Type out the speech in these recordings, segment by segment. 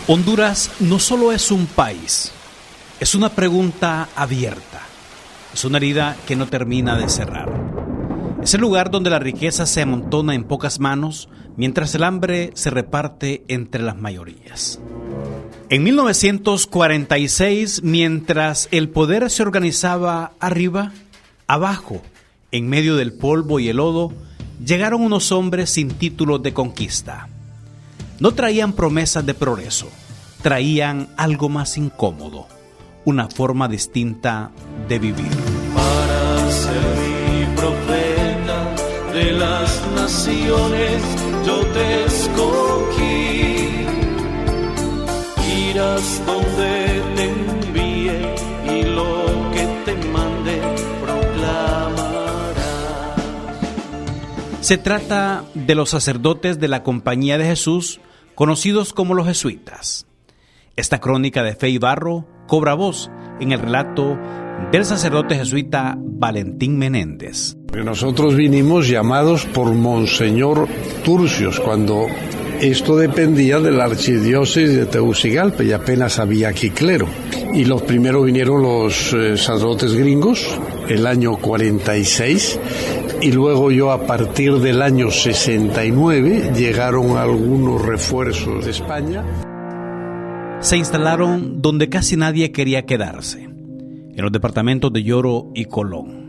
Honduras no solo es un país, es una pregunta abierta, es una herida que no termina de cerrar. Es el lugar donde la riqueza se amontona en pocas manos, mientras el hambre se reparte entre las mayorías. En 1946, mientras el poder se organizaba arriba, abajo, en medio del polvo y el lodo, llegaron unos hombres sin títulos de conquista. No traían promesas de progreso, traían algo más incómodo, una forma distinta de vivir. Para ser mi profeta de las naciones, yo te escogí. Irás donde te envíe y lo que te mande proclamarás. Se trata de los sacerdotes de la Compañía de Jesús, conocidos como los jesuitas. Esta crónica de fe y barro cobra voz en el relato del sacerdote jesuita Valentín Menéndez. Nosotros vinimos llamados por Monseñor Turcios cuando esto dependía de la archidiócesis de Tegucigalpa y apenas había aquí clero. Y los primeros vinieron los sacerdotes gringos, el año 46, y luego yo a partir del año 69 llegaron algunos refuerzos de España. Se instalaron donde casi nadie quería quedarse, en los departamentos de Lloro y Colón.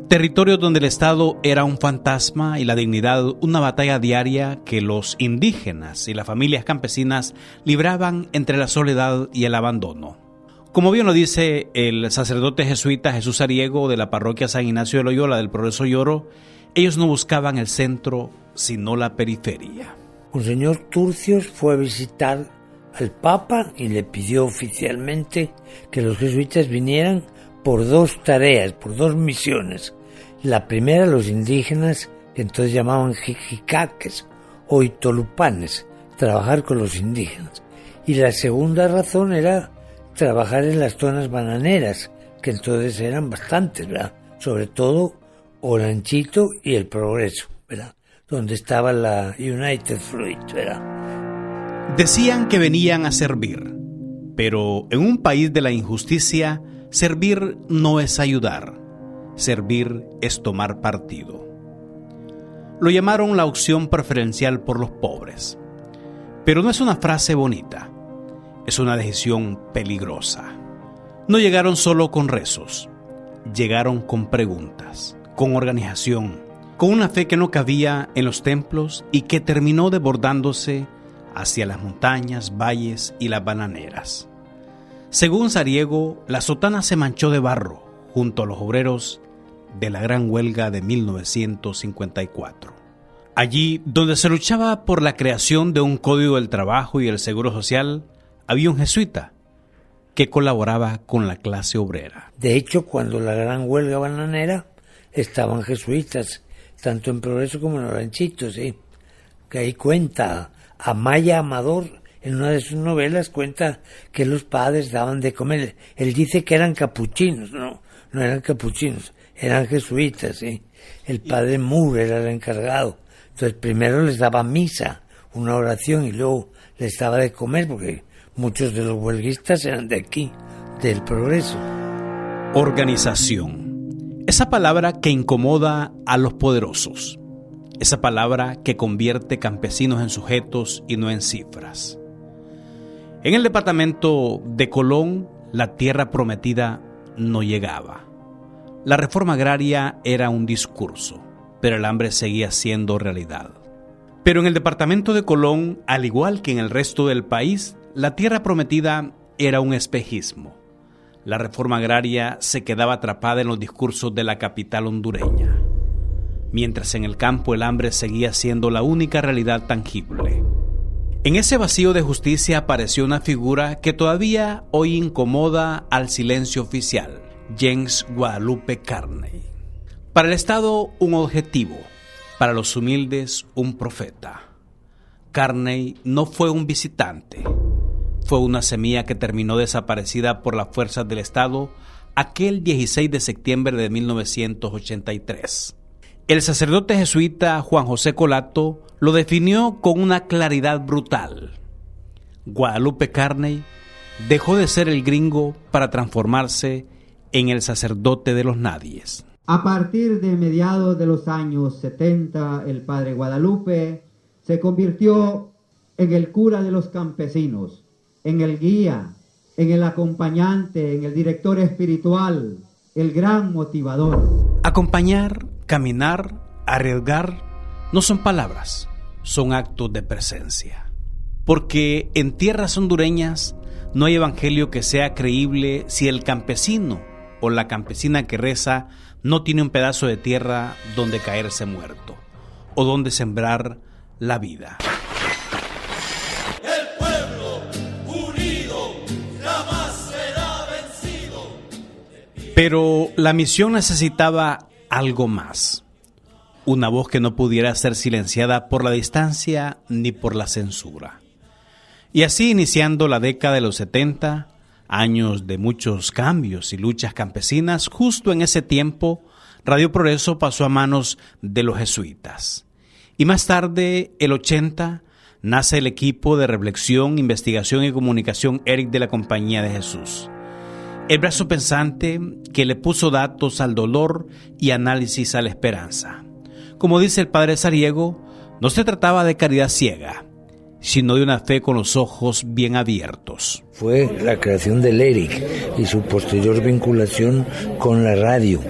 Territorios donde el Estado era un fantasma y la dignidad una batalla diaria que los indígenas y las familias campesinas libraban entre la soledad y el abandono. Como bien lo dice el sacerdote jesuita Jesús Ariego de la parroquia San Ignacio de Loyola del Progreso Lloro, ellos no buscaban el centro, sino la periferia. Monseñor Turcios fue a visitar al Papa y le pidió oficialmente que los jesuitas vinieran por dos tareas, por dos misiones. La primera, los indígenas, que entonces llamaban jijicaques o itolupanes, trabajar con los indígenas. Y la segunda razón era trabajar en las zonas bananeras, que entonces eran bastantes, ¿verdad? Sobre todo Olanchito y El Progreso, ¿verdad? Donde estaba la United Fruit, ¿verdad? Decían que venían a servir, pero en un país de la injusticia, servir no es ayudar, servir es tomar partido. Lo llamaron la opción preferencial por los pobres, pero no es una frase bonita, es una decisión peligrosa. No llegaron solo con rezos, llegaron con preguntas, con organización, con una fe que no cabía en los templos y que terminó desbordándose hacia las montañas, valles y las bananeras. Según Sariego, la sotana se manchó de barro junto a los obreros de la gran huelga de 1954. Allí, donde se luchaba por la creación de un código del trabajo y el seguro social, había un jesuita que colaboraba con la clase obrera. De hecho, cuando la gran huelga bananera, estaban jesuitas, tanto en Progreso como en Olanchito, ¿sí? Que ahí cuenta Amaya Amador, en una de sus novelas, cuenta que los padres daban de comer. Él dice que eran capuchinos, no eran capuchinos, eran jesuitas, ¿sí? El padre Moore era el encargado. Entonces primero les daba misa, una oración, y luego les daba de comer, porque muchos de los huelguistas eran de aquí, del Progreso. Organización. Esa palabra que incomoda a los poderosos. Esa palabra que convierte campesinos en sujetos y no en cifras. En el departamento de Colón, la tierra prometida no llegaba. La reforma agraria era un discurso, pero el hambre seguía siendo realidad. Pero en el departamento de Colón, al igual que en el resto del país, la tierra prometida era un espejismo. La reforma agraria se quedaba atrapada en los discursos de la capital hondureña, mientras en el campo el hambre seguía siendo la única realidad tangible. En ese vacío de justicia apareció una figura que todavía hoy incomoda al silencio oficial, James Guadalupe Carney. Para el Estado, un objetivo, para los humildes, un profeta. Carney no fue un visitante, fue una semilla que terminó desaparecida por las fuerzas del Estado aquel 16 de septiembre de 1983. El sacerdote jesuita Juan José Colato lo definió con una claridad brutal. Guadalupe Carney dejó de ser el gringo para transformarse en el sacerdote de los nadies. A partir de mediados de los años 70, el padre Guadalupe se convirtió en el cura de los campesinos, en el guía, en el acompañante, en el director espiritual, el gran motivador. Acompañar, caminar, arriesgar, no son palabras, son actos de presencia. Porque en tierras hondureñas no hay evangelio que sea creíble si el campesino o la campesina que reza no tiene un pedazo de tierra donde caerse muerto o donde sembrar la vida. El pueblo unido jamás será vencido. Pero la misión necesitaba algo más. Una voz que no pudiera ser silenciada por la distancia ni por la censura. Y así, iniciando la década de los 70, años de muchos cambios y luchas campesinas, justo en ese tiempo, Radio Progreso pasó a manos de los jesuitas. Y más tarde, el 80, nace el equipo de reflexión, investigación y comunicación ERIC de la Compañía de Jesús. El brazo pensante que le puso datos al dolor y análisis a la esperanza. Como dice el padre Sariego, no se trataba de caridad ciega, sino de una fe con los ojos bien abiertos. Fue la creación del ERIC y su posterior vinculación con la radio,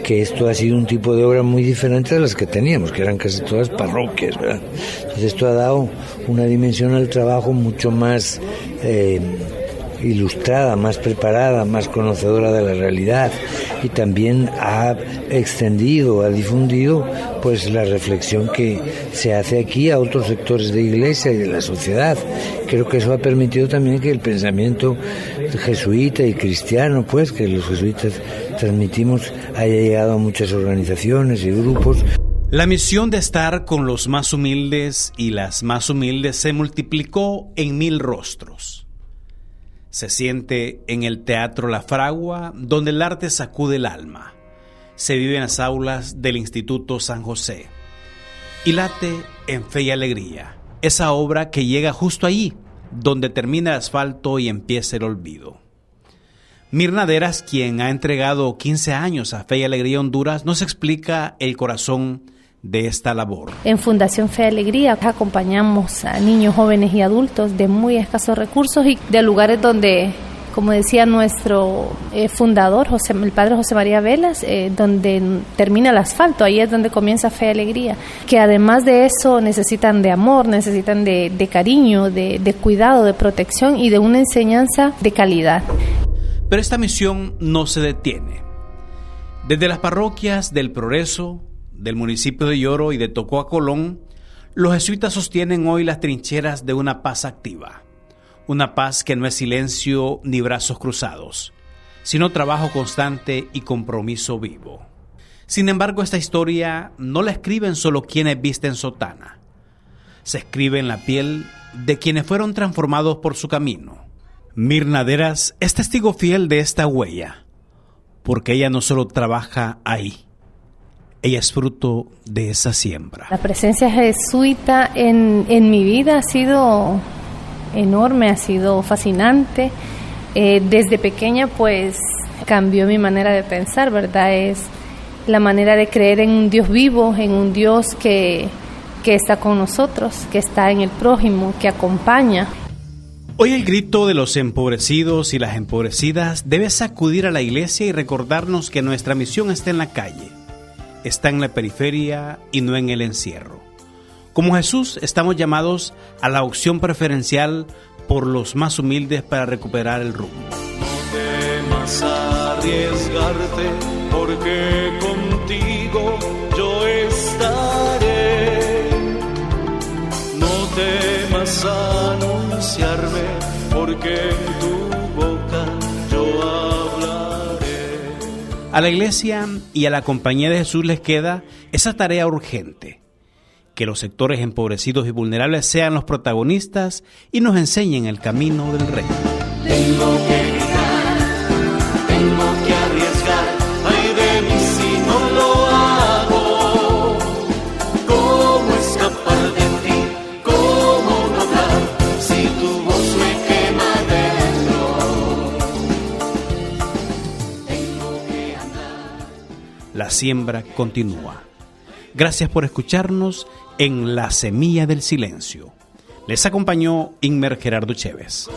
que esto ha sido un tipo de obra muy diferente de las que teníamos, que eran casi todas parroquias, ¿verdad? Entonces esto ha dado una dimensión al trabajo mucho más ilustrada, más preparada, más conocedora de la realidad, y también ha extendido, ha difundido pues la reflexión que se hace aquí a otros sectores de iglesia y de la sociedad. Creo que eso ha permitido también que el pensamiento jesuita y cristiano, pues que los jesuitas transmitimos, haya llegado a muchas organizaciones y grupos. La misión de estar con los más humildes y las más humildes se multiplicó en 1000 rostros. Se siente en el Teatro La Fragua, donde el arte sacude el alma. Se vive en las aulas del Instituto San José. Y late en Fe y Alegría, esa obra que llega justo ahí, donde termina el asfalto y empieza el olvido. Mirna Deras, quien ha entregado 15 años a Fe y Alegría Honduras, nos explica el corazón de esta labor. En Fundación Fe y Alegría acompañamos a niños, jóvenes y adultos de muy escasos recursos y de lugares donde, como decía nuestro fundador, el padre José María Velas, donde termina el asfalto, ahí es donde comienza Fe y Alegría, que además de eso necesitan de amor, necesitan de cariño, de cuidado, de protección y de una enseñanza de calidad. Pero esta misión no se detiene. Desde las parroquias del Progreso, del municipio de Yoro y de Tocó a Colón, los jesuitas sostienen hoy las trincheras de una paz activa. Una paz que no es silencio ni brazos cruzados, sino trabajo constante y compromiso vivo. Sin embargo, esta historia no la escriben solo quienes visten sotana. Se escribe en la piel de quienes fueron transformados por su camino. Mirna Deras es testigo fiel de esta huella, porque ella no solo trabaja ahí, ella es fruto de esa siembra. La presencia jesuita en mi vida ha sido enorme, ha sido fascinante. Desde pequeña pues cambió mi manera de pensar, ¿verdad? Es la manera de creer en un Dios vivo, en un Dios que está con nosotros, que está en el prójimo, que acompaña. Hoy el grito de los empobrecidos y las empobrecidas debe sacudir a la iglesia y recordarnos que nuestra misión está en la calle, está en la periferia y no en el encierro. Como Jesús, estamos llamados a la opción preferencial por los más humildes para recuperar el rumbo. No temas arriesgarte, porque contigo yo estaré. No temas anunciarme, porque en tu boca yo hablaré. A la iglesia y a la Compañía de Jesús les queda esa tarea urgente: que los sectores empobrecidos y vulnerables sean los protagonistas y nos enseñen el camino del reino. Tengo que gritar, tengo que arriesgar, ay de mí si no lo hago. ¿Cómo escapar de ti? ¿Cómo no hablar si tu voz suena? la siembra continúa. Gracias por escucharnos en La Semilla del Silencio. Les acompañó Inmer Gerardo Chévez.